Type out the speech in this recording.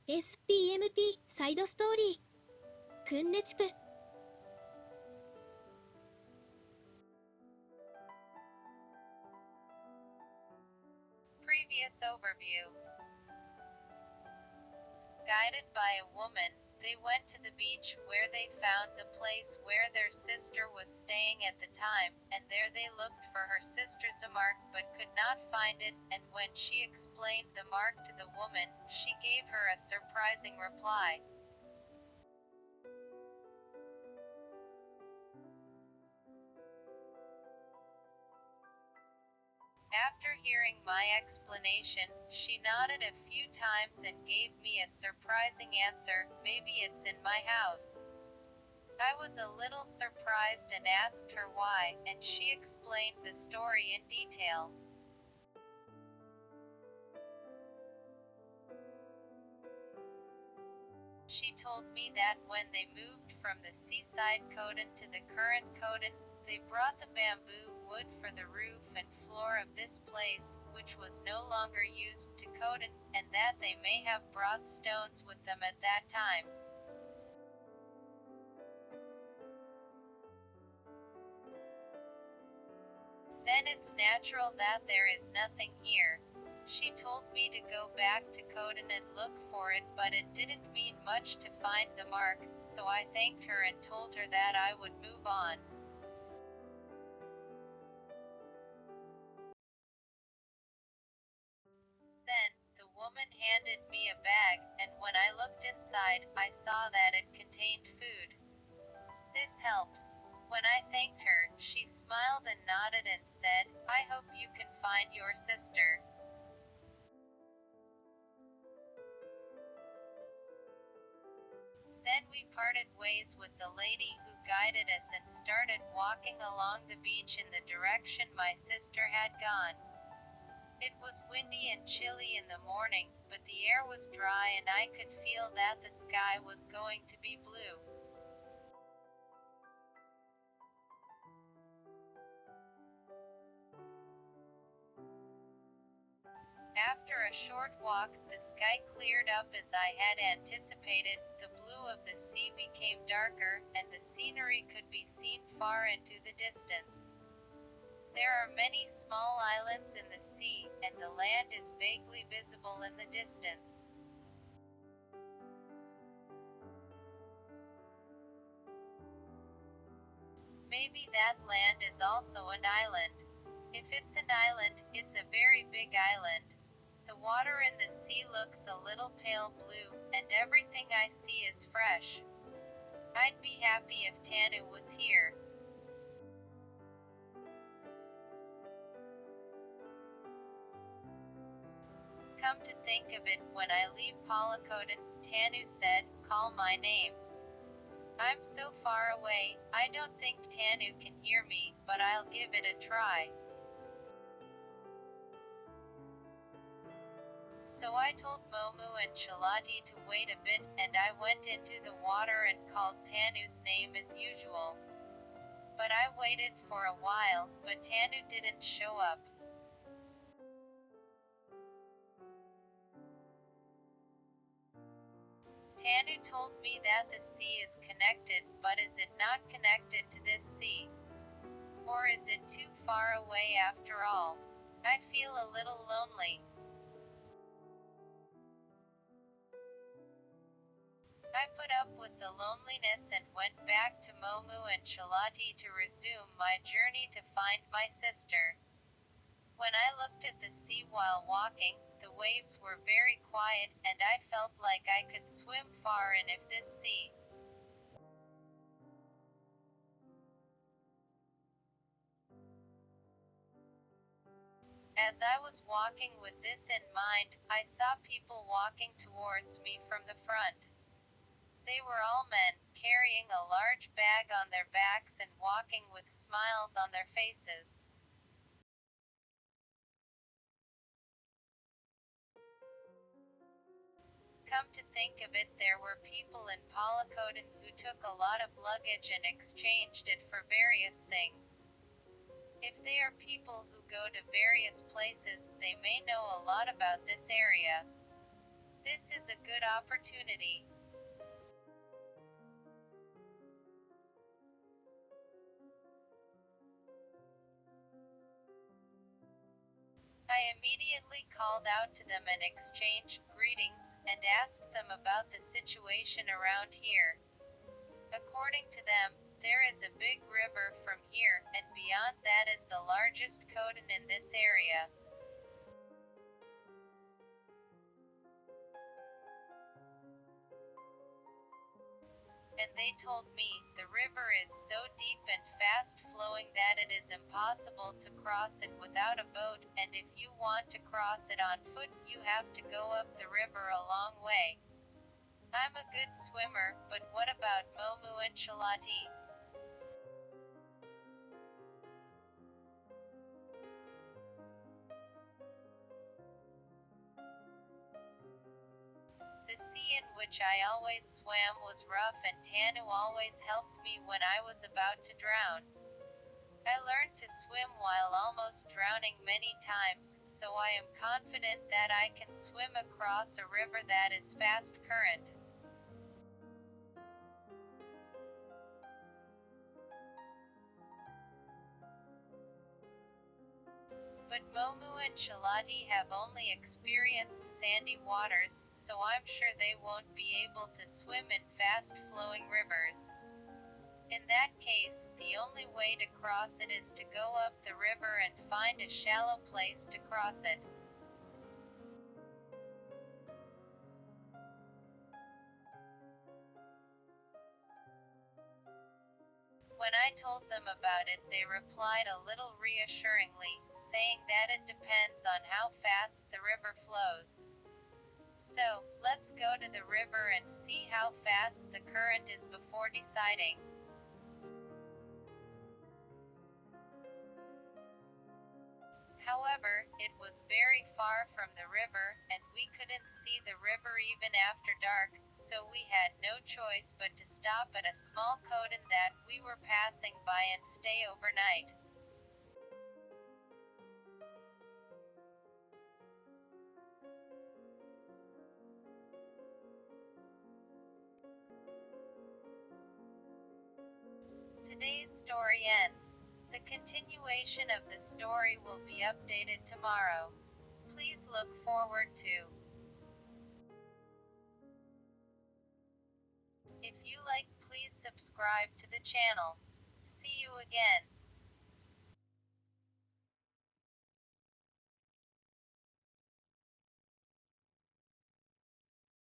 SPMP サイドストーリーくんねちぷ。 Previous overview. Guided by a woman, they went to the beach where they found the place where their sister was staying at the time, and there they looked for her sister's mark but could not find it, and when she explained the mark to the woman, she gave her a surprising reply. After hearing my explanation, she nodded a few times and gave me a surprising answer, maybe it's in my house. I was a little surprised and asked her why, and she explained the story in detail. She told me that when they moved from the seaside Kodan to the current Kodan, they brought the bamboo wood for the roof and floor of this place, which was no longer used to Kodan, and that they may have brought stones with them at that time. Then it's natural that there is nothing here. She told me to go back to Kodan and look for it, but it didn't mean much to find the mark, so I thanked her and told her that I would move on. Then, the woman handed me a bag, and when I looked inside, I saw that it contained food. This helps. When I thanked her, she smiled and nodded and said, I hope you can find your sister. Then we parted ways with the lady who guided us and started walking along the beach in the direction my sister had gone. It was windy and chilly in the morning, but the air was dry and I could feel that the sky was going to be blue. After a short walk, the sky cleared up as I had anticipated, the blue of the sea became darker, and the scenery could be seen far into the distance. There are many small islands in the sea, and the land is vaguely visible in the distance. Maybe that land is also an island. If it's an island, it's a very big island. The water in the sea looks a little pale blue, and everything I see is fresh. I'd be happy if Tanu was here. Come to think of it, when I leave Palakodan, Tanu said, call my name. I'm so far away, I don't think Tanu can hear me, but I'll give it a try. So I told Momu and Chalati to wait a bit, and I went into the water and called Tanu's name as usual. But I waited for a while, but Tanu didn't show up. Tanu told me that the sea is connected, but is it not connected to this sea? Or is it too far away after all? I feel a little lonely. I put up with the loneliness and went back to Momu and Chalati to resume my journey to find my sister. When I looked at the sea while walking, the waves were very quiet, and I felt like I could swim far in this sea. As I was walking with this in mind, I saw people walking towards me from the front. They were all men, carrying a large bag on their backs and walking with smiles on their faces. Come to think of it, there were people in Palakodan who took a lot of luggage and exchanged it for various things. If they are people who go to various places, they may know a lot about this area. This is a good opportunity. I immediately called out to them and exchanged greetings, and asked them about the situation around here. According to them, there is a big river from here, and beyond that is the largest codon in this area. And they told me, the river is so deep and fast flowing that it is impossible to cross it without a boat, and if you want to cross it on foot, you have to go up the river a long way. I'm a good swimmer, but what about Momu and Shalati? The sea in which I always swam was rough, and Tanu always helped me when I was about to drown. I learned to swim while almost drowning many times, so I am confident that I can swim across a river that is fast current. But Momu and Shalati have only experienced sandy waters, so I'm sure they won't be able to swim in fast-flowing rivers. In that case, the only way to cross it is to go up the river and find a shallow place to cross it. When I told them about it, they replied a little reassuringly, saying that it depends on how fast the river flows. So, let's go to the river and see how fast the current is before deciding. However, it was very far from the river, and we couldn't see the river even after dark, so we had no choice but to stop at a small codon that we were passing by and stay overnight. Today's story ends. The continuation of the story will be updated tomorrow. Please look forward to. If you like, please subscribe to the channel. See you again.